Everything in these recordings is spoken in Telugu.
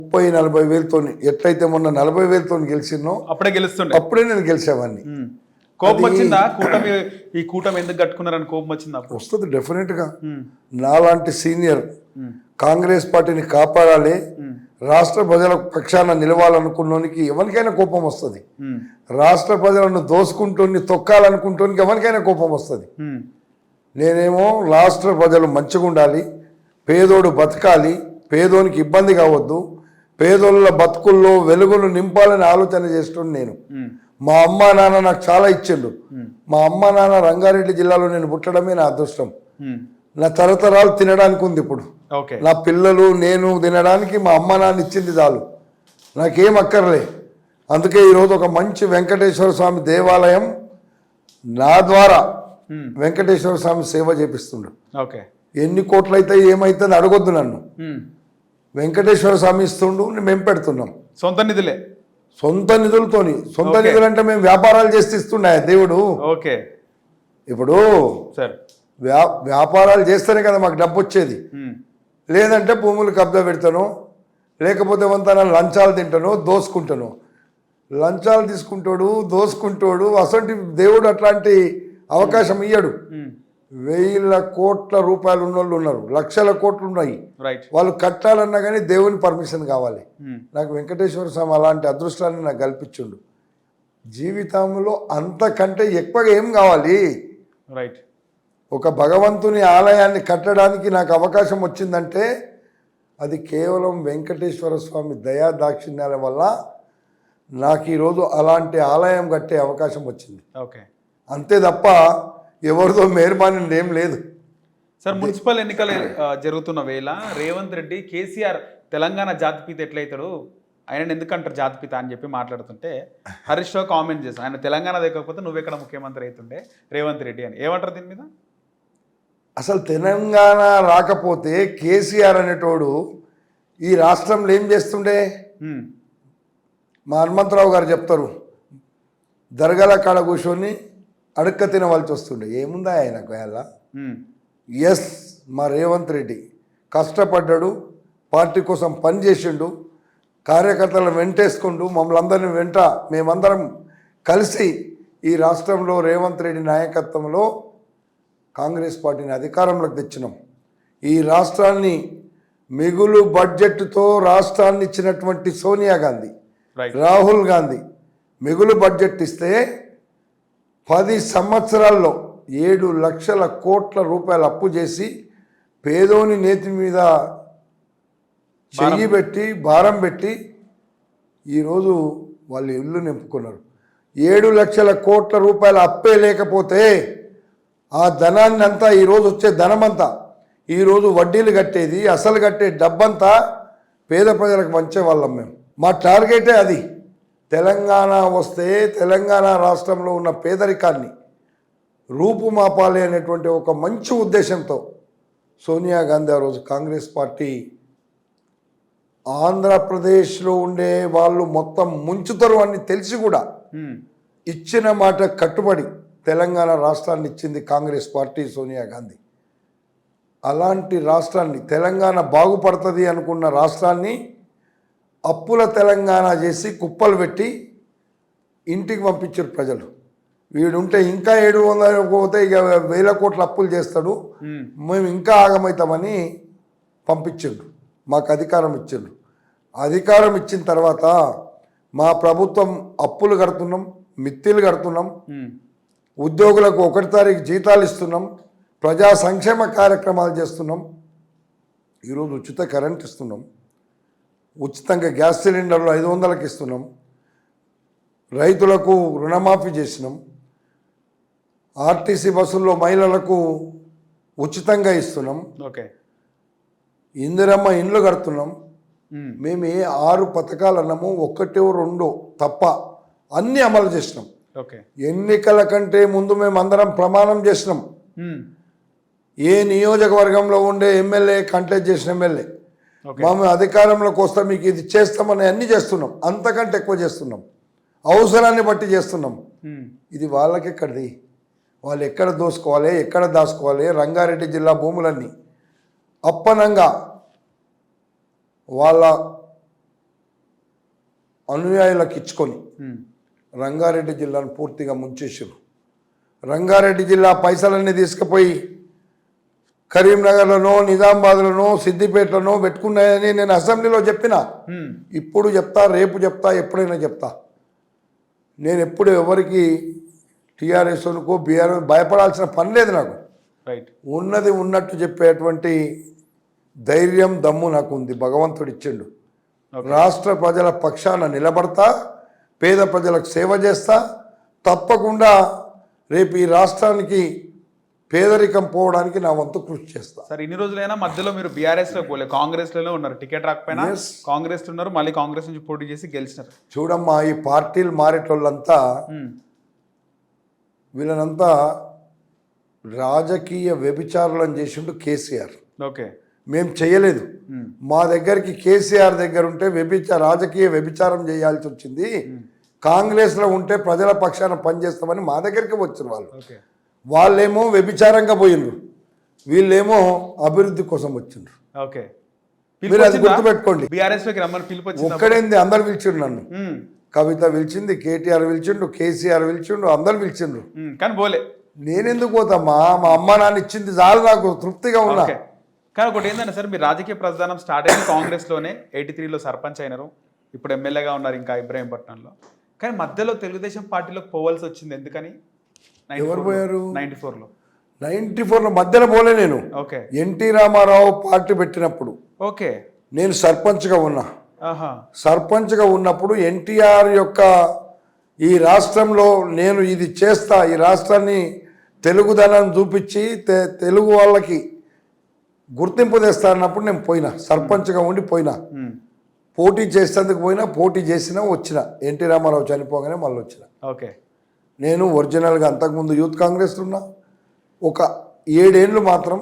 30-40 వేలతో ఎట్లయితే మొన్న 40 వేలతో గెలిచినో అప్పుడే నేను గెలిచేవాడిని. కోపం వచ్చిందా? ఈ కూటమి ఎందుకు కట్టుకున్నారని కోపం వచ్చిందా? వస్తుంది డెఫినెట్గా. నాలాంటి సీనియర్ కాంగ్రెస్ పార్టీని కాపాడాలి, రాష్ట్ర ప్రజల పక్షాన నిలవాలనుకున్నోనికి ఎవరికైనా కోపం వస్తుంది. రాష్ట్ర ప్రజలను దోసుకుంటోని తొక్కాలనుకుంటోనికి ఎవరికైనా కోపం వస్తుంది. నేనేమో రాష్ట్ర ప్రజలు మంచిగా ఉండాలి, పేదోడు బతకాలి, పేదోనికి ఇబ్బంది కావద్దు, పేదోళ్ళ బతుకుల్లో వెలుగులు నింపాలని ఆలోచన చేస్తుండే నేను. మా అమ్మా నాన్న నాకు చాలా ఇచ్చిండు. మా అమ్మా నాన్న రంగారెడ్డి జిల్లాలో నేను పుట్టడమే నా అదృష్టం. నా తరతరాలు తినడానికి ఉంది. ఇప్పుడు నా పిల్లలు నేను తినడానికి మా అమ్మ నాన్న ఇచ్చింది చాలు, నాకేం అక్కర్లే. అందుకే ఈరోజు ఒక మంచి వెంకటేశ్వర స్వామి దేవాలయం నా ద్వారా వెంకటేశ్వర స్వామి సేవ చేపిస్తుండ్రు. ఎన్ని కోట్లు అయితే ఏమైతుంది అడగొద్దు నన్ను. వెంకటేశ్వర స్వామి ఇస్తుండు, మేము పెడుతున్నాం. సొంత నిధులతోని. సొంత నిధులు అంటే మేము వ్యాపారాలు చేస్తే ఇస్తుండే దేవుడు. ఇప్పుడు వ్యాపారాలు చేస్తేనే కదా మాకు డబ్బు వచ్చేది. లేదంటే భూములు కబ్జా పెడతాను, లేకపోతే వంతన లంచాలు తింటాను, దోసుకుంటాను. లంచాలు తీసుకుంటాడు, దోసుకుంటాడు. అసలు దేవుడు అట్లాంటి అవకాశం ఇయ్యడు. 1000 కోట్ల రూపాయలు ఉన్నోళ్ళు ఉన్నారు, లక్షల కోట్లు ఉన్నాయి. వాళ్ళు కట్టాలన్నా కానీ దేవుని పర్మిషన్ కావాలి. నాకు వెంకటేశ్వర స్వామి అలాంటి అదృష్టాన్ని నాకు కల్పించుండు. జీవితంలో అంతకంటే ఎక్కువగా ఏం కావాలి? ఒక భగవంతుని ఆలయాన్ని కట్టడానికి నాకు అవకాశం వచ్చిందంటే అది కేవలం వెంకటేశ్వర స్వామి దయా దాక్షిణ్యాల వల్ల నాకు ఈరోజు అలాంటి ఆలయం కట్టే అవకాశం వచ్చింది. అంతే తప్ప ఎవరిదో మెహర్బానీ ఏం లేదు. సార్, మున్సిపల్ ఎన్నికలు జరుగుతున్న వేళ రేవంత్ రెడ్డి కేసీఆర్ తెలంగాణ జాతిపిత ఎట్లయితాడు, ఆయన ఎందుకంటారు జాతిపిత అని చెప్పి మాట్లాడుతుంటే హరీష్ రావు కామెంట్ చేశాను, ఆయన తెలంగాణ దగ్గరకపోతే నువ్వెక్కడ ముఖ్యమంత్రి అవుతుండే రేవంత్ రెడ్డి అని. ఏమంటారు దీని మీద? అసలు తెలంగాణ రాకపోతే కేసీఆర్ అనేటోడు ఈ రాష్ట్రంలో ఏం చేస్తుండే? మా హనుమంతరావు గారు చెప్తారు, దర్గాల కాడ కూర్చొని అడుక్క తినవలసి వస్తుండే. ఏముందా ఆయనకు అలా? ఎస్, మా రేవంత్ రెడ్డి కష్టపడ్డాడు, పార్టీ కోసం పనిచేసిండు, కార్యకర్తలను వెంటేసుకుంటూ మమ్మల్ని అందరినీ మేమందరం కలిసి ఈ రాష్ట్రంలో రేవంత్ రెడ్డి నాయకత్వంలో కాంగ్రెస్ పార్టీని అధికారంలోకి తెచ్చినాం. ఈ రాష్ట్రాన్ని మిగులు బడ్జెట్తో రాష్ట్రాన్ని ఇచ్చినటువంటి సోనియా గాంధీ, రాహుల్ గాంధీ మిగులు బడ్జెట్ ఇస్తే 10 సంవత్సరాల్లో 7 లక్షల కోట్ల రూపాయలు అప్పు చేసి పేదోని నేతి మీద చెయ్యి పెట్టి భారం పెట్టి ఈరోజు వాళ్ళు ఇల్లు నింపుకున్నారు. 7 లక్షల కోట్ల రూపాయల అప్పే లేకపోతే ఆ ధనాన్ని అంతా ఈరోజు వచ్చే ధనమంతా ఈరోజు వడ్డీలు కట్టేది, అసలు కట్టే డబ్బంతా పేద ప్రజలకు పంచే వాళ్ళం మేము. మా టార్గెటే అది. తెలంగాణ వస్తే తెలంగాణ రాష్ట్రంలో ఉన్న పేదరికాన్ని రూపుమాపాలి అనేటువంటి ఒక మంచి ఉద్దేశంతో సోనియా గాంధీ ఆ రోజు కాంగ్రెస్ పార్టీ ఆంధ్రప్రదేశ్లో ఉండే వాళ్ళు మొత్తం ముంచుతారు అని తెలిసి కూడా ఇచ్చిన మాట కట్టుబడి తెలంగాణ రాష్ట్రాన్ని ఇచ్చింది కాంగ్రెస్ పార్టీ, సోనియా గాంధీ. అలాంటి రాష్ట్రాన్ని, తెలంగాణ బాగుపడుతుంది అనుకున్న రాష్ట్రాన్ని అప్పుల తెలంగాణ చేసి కుప్పలు పెట్టి ఇంటికి పంపించారు ప్రజలు. వీడుంటే ఇంకా 700 పోతే ఇక 1000 కోట్ల అప్పులు చేస్తాడు, మేము ఇంకా ఆగమవుతామని పంపించిండు. మాకు అధికారం ఇచ్చిండు. అధికారం ఇచ్చిన తర్వాత మా ప్రభుత్వం అప్పులు కడుతున్నాం, మిత్తిలు కడుతున్నాం, ఉద్యోగులకు 1వ తారీఖు జీతాలు ఇస్తున్నాం, ప్రజా సంక్షేమ కార్యక్రమాలు చేస్తున్నాం. ఈరోజు ఉచిత కరెంట్ ఇస్తున్నాం, ఉచితంగా గ్యాస్ సిలిండర్లు 500కి ఇస్తున్నాం, రైతులకు రుణమాఫీ చేసినాం, ఆర్టీసీ బస్సుల్లో మహిళలకు ఉచితంగా ఇస్తున్నాం, ఇందిరమ్మ ఇండ్లు కడుతున్నాం. మేము 6 పథకాలు అన్నాము, 1, 2 తప్ప అన్నీ అమలు చేసినాం. ఎన్నికల కంటే ముందు మేము అందరం ప్రమాణం చేసినాం. ఏ నియోజకవర్గంలో ఉండే ఎమ్మెల్యే కంటెస్ట్ చేసిన ఎమ్మెల్యే మేము అధికారంలోకి వస్తాం మీకు ఇది చేస్తామని అన్నీ చేస్తున్నాం, అంతకంటే ఎక్కువ చేస్తున్నాం, అవసరాన్ని బట్టి చేస్తున్నాం. ఇది వాళ్ళకెక్కడిది? వాళ్ళు ఎక్కడ దోసుకోవాలి, ఎక్కడ దాచుకోవాలి? రంగారెడ్డి జిల్లా భూములన్నీ అప్పనంగా వాళ్ళ అనుయాయులకు ఇచ్చుకొని రంగారెడ్డి జిల్లాను పూర్తిగా ముంచేసారు. రంగారెడ్డి జిల్లా పైసలన్నీ తీసుకుపోయి కరీంనగర్లోనో నిజామాబాద్లోనో సిద్దిపేటలోనో పెట్టుకున్నాయని నేను అసెంబ్లీలో చెప్పిన. ఇప్పుడు చెప్తా, రేపు చెప్తా, ఎప్పుడైనా చెప్తా. నేను ఎప్పుడు ఎవరికి టీఆర్ఎస్కో బీఆర్ఎస్ భయపడాల్సిన పని లేదు. నాకు రైట్, ఉన్నది ఉన్నట్టు చెప్పేటువంటి ధైర్యం, దమ్ము నాకు ఉంది. భగవంతుడు ఇచ్చిండు. రాష్ట్ర ప్రజల పక్షాన నిలబడతా, పేద ప్రజలకు సేవ చేస్తా. తప్పకుండా రేపు ఈ రాష్ట్రానికి పేదరికం పోవడానికి నా వంతు కృషి చేస్తా. సార్, ఇన్ని రోజులైనా మధ్యలో మీరు బీఆర్ఎస్ లో పోలే, కాంగ్రెస్ లో ఉన్నారు. టికెట్ రాకపోయినా కాంగ్రెస్ ఉన్నారు, మళ్ళీ కాంగ్రెస్ నుంచి పోటీ చేసి గెలిచినారు. చూడమ్మా, ఈ పార్టీలు మారేటోళ్ళంతా వీళ్ళనంతా రాజకీయ వ్యభిచారులను చేసిండు కేసీఆర్. ఓకే, మేము చేయలేదు. మా దగ్గరికి కేసీఆర్ దగ్గర ఉంటే రాజకీయ వ్యభిచారం చేయాల్సి వచ్చింది. కాంగ్రెస్లో ఉంటే ప్రజల పక్షాన పనిచేస్తామని మా దగ్గరికి వచ్చిన వాళ్ళు. ఓకే, వాళ్ళేమో వ్యభిచారంగా పోయిండ్రు, వీళ్ళేమో అభివృద్ధి కోసం వచ్చిండ్రు. ఓకే, మీరు అది గుర్తుపెట్టుకోండి. బీఆర్ఎస్ లోకి రమ్మని పిలుపు వచ్చింది. ఒక్కడేంది, అందరు పిలిచిండు. నన్ను కవిత పిలిచింది, కేటీఆర్ పిలిచిండు, కేసీఆర్ పిలిచిండు, అందరు పిలిచిండ్రు. కానీ పోలే. నేనెందుకు పోతామా? మా అమ్మ నాన్న ఇచ్చింది చాలు, నాకు తృప్తిగా ఉన్నా. కానీ ఒకటి ఏంటంటే సార్, మీరు రాజకీయ ప్రస్థానం స్టార్ట్ అయింది కాంగ్రెస్లోనే. 83లో సర్పంచ్ అయినారు, ఇప్పుడు ఎమ్మెల్యేగా ఉన్నారు ఇంకా ఇబ్రాహీంపట్నంలో. కానీ మధ్యలో తెలుగుదేశం పార్టీలోకి పోవాల్సి వచ్చింది. ఎందుకని? ఎవరు పోయారు? 94లో. 94లో మధ్యలో పోలే నేను. ఓకే, ఎన్టీ రామారావు పార్టీ పెట్టినప్పుడు ఓకే, నేను సర్పంచ్గా ఉన్నా. సర్పంచ్గా ఉన్నప్పుడు ఎన్టీఆర్ యొక్క ఈ రాష్ట్రంలో నేను ఇది చేస్తా, ఈ రాష్ట్రాన్ని తెలుగుదనం చూపించి తెలుగు వాళ్ళకి గుర్తింపు తెస్తా అన్నప్పుడు నేను పోయినా, సర్పంచ్గా ఉండి పోయినా. పోటీ చేసేందుకు పోయినా, పోటీ చేసినా, వచ్చిన. ఎన్టీ రామారావు చనిపోగానే మళ్ళీ వచ్చిన. ఓకే, నేను ఒరిజినల్గా అంతకుముందు యూత్ కాంగ్రెస్లో ఉన్నా. ఒక 7 ఏళ్ళు మాత్రం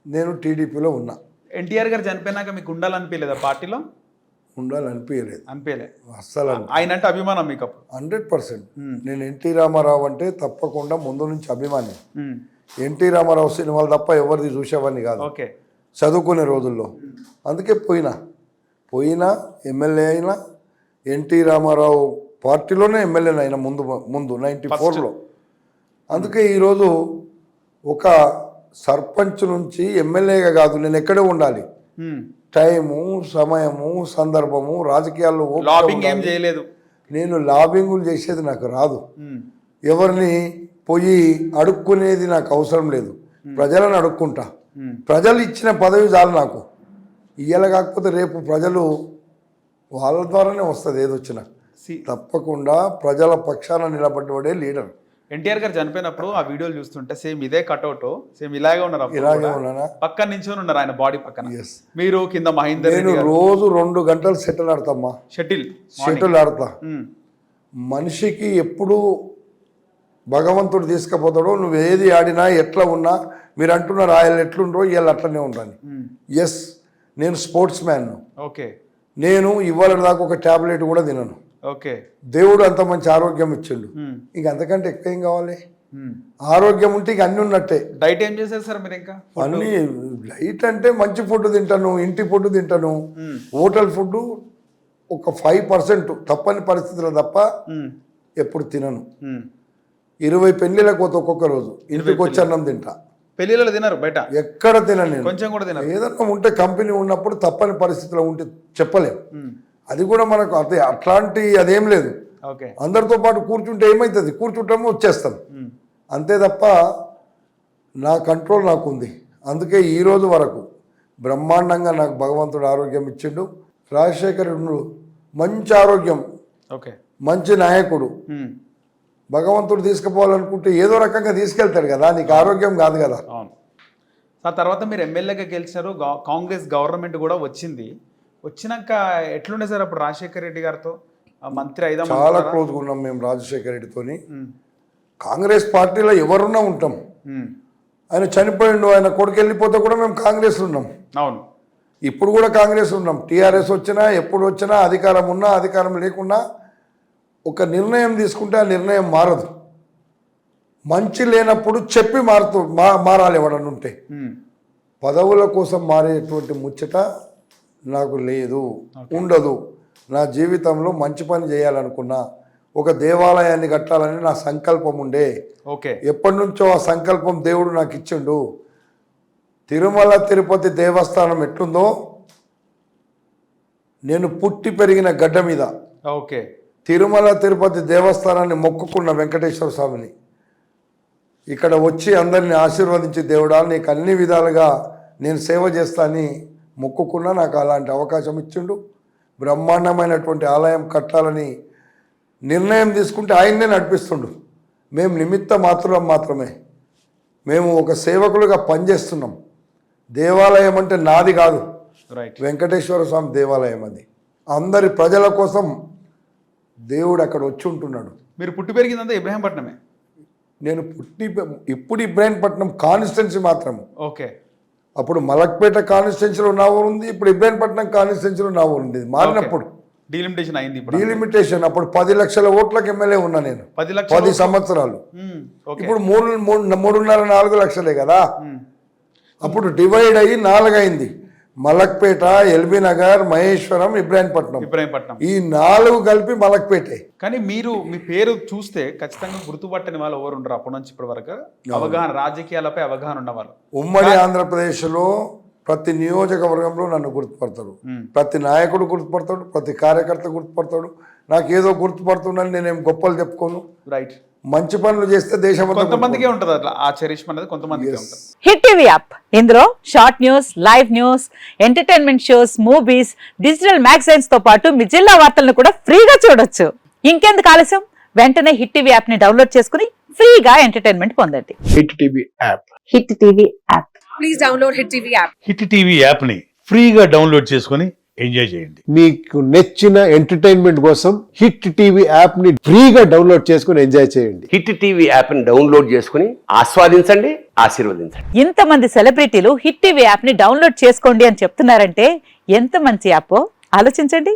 నేను టీడీపీలో ఉన్నా. ఎన్టీఆర్ గారు చనిపోయినాక మీకు ఉండాలనిపించలేదా పార్టీలో? ఉండాలనిపించలేదు, అనిపించలే అస్సలు. ఆయన అంటే అభిమానం మీకు అప్పుడు? 100%. నేను ఎన్టీ రామారావు అంటే తప్పకుండా ముందు నుంచి అభిమాని. ఎన్టీ రామారావు సినిమాలు తప్ప ఎవరిది చూసేవాడిని కాదు. ఓకే, చదువుకునే రోజుల్లో. అందుకే పోయినా ఎమ్మెల్యే అయినా, ఎన్టీ రామారావు పార్టీలోనే ఎమ్మెల్యేని అయినా ముందు 94లో. అందుకే ఈరోజు ఒక సర్పంచ్ నుంచి ఎమ్మెల్యేగా కాదు, నేను ఎక్కడే ఉండాలి. టైము, సమయము, సందర్భము, రాజకీయాల్లో లాబింగ్ ఏం చేయలేదు. నేను లాబింగులు చేసేది నాకు రాదు. ఎవరిని పోయి అడుక్కునేది నాకు అవసరం లేదు. ప్రజలను అడుక్కుంటా. ప్రజలు ఇచ్చిన పదవి చాలు నాకు. ఇయ్యాల కాకపోతే రేపు ప్రజలు వాళ్ళ ద్వారానే వస్తుంది ఏదొచ్చినా. తప్పకుండా ప్రజల పక్షాన నిలబడ్డవాడే లీడర్. ఎన్టీఆర్ గారు చనిపోయినప్పుడు ఆ వీడియోలు చూస్తుంటే సేమ్ ఇదే కట్అవుట్, సేమ్ ఇలాగే ఉన్నారు. ఇలాగే ఉన్నానా? పక్కన నించొని ఉన్నారు ఆయన బాడీ పక్కన. మీరు కింద మహేందర్. నేను రోజు 2 గంటలు షటిల్ ఆడతామ్మా. షటిల్ ఆడతా. మనిషికి ఎప్పుడు భగవంతుడు తీసుకుపోతాడో, నువ్వు ఏది ఆడినా ఎట్లా ఉన్నా, మీరు అంటున్నారు ఆయన ఎట్లుండ్రో వీళ్ళు అట్లనే ఉండాలి. ఎస్, నేను స్పోర్ట్స్ మ్యాన్. ఓకే, నేను ఇవాళ దాకా ఒక ట్యాబ్లెట్ కూడా తినను. ఓకే, దేవుడు అంత మంచి ఆరోగ్యం ఇచ్చిండు. ఇంక అంతకంటే ఎక్కువ ఏం కావాలి? ఆరోగ్యం ఉంటే ఇక అన్ని ఉన్నట్టే. డైట్ ఏం చేశారు సార్ మీరు? ఇంకా అన్ని డైట్ అంటే మంచి ఫుడ్ తింటాను, ఇంటి ఫుడ్ తింటాను. హోటల్ ఫుడ్ ఒక 5% తప్పని పరిస్థితుల్లో తప్ప ఎప్పుడు తినను. 20 పెళ్లిలకు పోతే ఒక్కొక్క రోజు ఇంటికి వచ్చి అన్నం తింటా. పెళ్లిలో తినరు? బయట ఎక్కడ తినను నేను. కొంచెం కూడా తినరు. ఏదన్నా ఉంటే కంపెనీ ఉన్నప్పుడు తప్పని పరిస్థితిలో ఉంటే చెప్పలేము. అది కూడా మనకు అదే అట్లాంటి అదేం లేదు. అందరితో పాటు కూర్చుంటే ఏమవుతుంది? కూర్చుంటాము, వచ్చేస్తాం అంతే తప్ప నా కంట్రోల్ నాకు ఉంది. అందుకే ఈ రోజు వరకు బ్రహ్మాండంగా నాకు భగవంతుడు ఆరోగ్యం ఇచ్చిండు. రాజశేఖరుడు మంచి ఆరోగ్యం, మంచి నాయకుడు. భగవంతుడు తీసుకుపోవాలనుకుంటే ఏదో రకంగా తీసుకెళ్తాడు కదా, నీకు ఆరోగ్యం కాదు కదా. ఆ తర్వాత మీరు ఎమ్మెల్యేగా గెలిచారు. కాంగ్రెస్ గవర్నమెంట్ కూడా వచ్చింది. వచ్చినాక ఎట్లుండే సార్ అప్పుడు రాజశేఖర రెడ్డి గారితో మంత్రి? చాలా క్లోజ్గా ఉన్నాం మేము రాజశేఖర రెడ్డితోని. కాంగ్రెస్ పార్టీలో ఎవరున్నా ఉంటాం. ఆయన చనిపోయిండు, ఆయన కొడుకు వెళ్ళిపోతే కూడా మేము కాంగ్రెస్లో ఉన్నాం. అవును, ఇప్పుడు కూడా కాంగ్రెస్ ఉన్నాం. టీఆర్ఎస్ వచ్చినా, ఎప్పుడు వచ్చినా, అధికారం ఉన్నా అధికారం లేకున్నా ఒక నిర్ణయం తీసుకుంటే ఆ నిర్ణయం మారదు. మంచి లేనప్పుడు చెప్పి మారాలి ఎవడన్నా ఉంటే. పదవుల కోసం మారేటువంటి ముచ్చట నాకు లేదు, ఉండదు. నా జీవితంలో మంచి పని చేయాలనుకున్నా, ఒక దేవాలయాన్ని కట్టాలని నా సంకల్పం ఉండే. ఓకే. ఎప్పటి నుంచో ఆ సంకల్పం దేవుడు నాకు ఇచ్చిండు. తిరుమల తిరుపతి దేవస్థానం ఎట్లుందో, నేను పుట్టి పెరిగిన గడ్డ మీద ఓకే తిరుమల తిరుపతి దేవస్థానాన్ని మొక్కుకున్న వెంకటేశ్వర స్వామిని ఇక్కడ వచ్చి అందరిని ఆశీర్వదించి, దేవుడా నీకు అన్ని విధాలుగా నేను సేవ చేస్తానని మొక్కుకున్నా. నాకు అలాంటి అవకాశం ఇచ్చిండు. బ్రహ్మాండమైనటువంటి ఆలయం కట్టాలని నిర్ణయం తీసుకుంటే ఆయన్నే నడిపిస్తుండు. మేము నిమిత్త మాత్రమే. మేము ఒక సేవకులుగా పనిచేస్తున్నాం. దేవాలయం అంటే నాది కాదు, రైట్. వెంకటేశ్వర స్వామి దేవాలయం అది. అందరి ప్రజల కోసం దేవుడు అక్కడ వచ్చి ఉంటున్నాడు. మీరు పుట్టి పెరిగిందంతా ఇబ్రహీంపట్నమే? నేను ఇప్పుడు ఇబ్రాహీంపట్నం కాన్స్టిట్యున్సీ మాత్రం. ఓకే. అప్పుడు మలక్పేట కాన్స్టిట్యున్సీలో నా ఊరు ఉంది, ఇప్పుడు ఇబ్రాహీంపట్నం కాన్స్టిట్యున్సీలో నా ఊరు ఉంది. మారినప్పుడు డీలిమిటేషన్ అయింది. ఇప్పుడు డీలిమిటేషన్ అప్పుడు 10 లక్షల ఓట్లకు ఎమ్మెల్యే ఉన్నా నేను 10 సంవత్సరాలు. ఇప్పుడు 3.5-4 లక్షలే కదా. అప్పుడు డివైడ్ అయ్యి 4 అయింది. మలక్పేట, ఎల్బీ నగర్, మహేశ్వరం, ఇబ్రాహీంపట్నం. ఈ 4 కలిపి మలక్పేటే. కానీ మీరు మీ పేరు చూస్తే ఖచ్చితంగా గుర్తుపట్టని వాళ్ళు ఎవరు ఉండరు అప్పటి నుంచి ఇప్పటి వరకు. అవగాహన, రాజకీయాలపై అవగాహన ఉన్నవాళ్ళు. ఉమ్మడి ఆంధ్రప్రదేశ్లో ప్రతి నియోజకవర్గంలో నన్ను గుర్తుపడతాడు, ప్రతి నాయకుడు గుర్తుపడతాడు, ప్రతి కార్యకర్త గుర్తుపడతాడు. నాకేదో గుర్తుపడుతుందని నేనేం గొప్పలు చెప్పుకోను. రైట్. మంచి పనులు చేస్తే దేశం కొంతమందికే ఉంటుంది అట్లా ఆ చరిష్మ అనేది, కొంతమందికే ఉంటుంది. హిట్ టీవీ యాప్, ఇందులో short news, live news, entertainment shows, movies, digital magazines తో పాటు మీ జిల్లా వార్తలను కూడా ఫ్రీగా చూడొచ్చు. ఇంకెందుకు ఆలస్యం, వెంటనే హిట్ టీవీ యాప్ ని డౌన్లోడ్ చేసుకుని ఫ్రీగా ఎంటర్టైన్మెంట్ పొందండి. Hit TV app. Hit TV app. Please download hit TV app. Hit TV యాప్ని ఫ్రీగా డౌన్లోడ్ చేసుకొని ఎంజాయ్ చేయండి. మీకు నచ్చిన ఎంటర్టైన్మెంట్ కోసం హిట్ టీవీ యాప్ ని ఫ్రీగా డౌన్లోడ్ చేసుకొని ఎంజాయ్ చేయండి. హిట్ టీవీ యాప్ ని డౌన్లోడ్ చేసుకుని ఆస్వాదించండి, ఆశీర్వదించండి. ఇంతమంది సెలబ్రిటీలు హిట్ టీవీ యాప్ ని డౌన్లోడ్ చేసుకోండి అని చెప్తున్నారంటే ఎంత మంచి యాప్ ఆలోచించండి.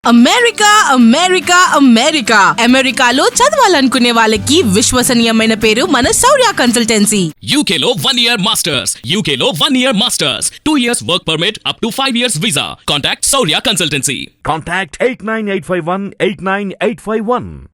అమెరికా అమెరికా అమెరికా అమెరికాలో చదవాలనుకునే వాళ్ళకి విశ్వసనీయమైన పేరు మన శౌర్య కన్సల్టెన్సీ. UK లో 1 year masters. UK లో 1 year masters. 2 years work permit up to 5 years visa. Contact Saurya Consultancy. Contact 89851 89851.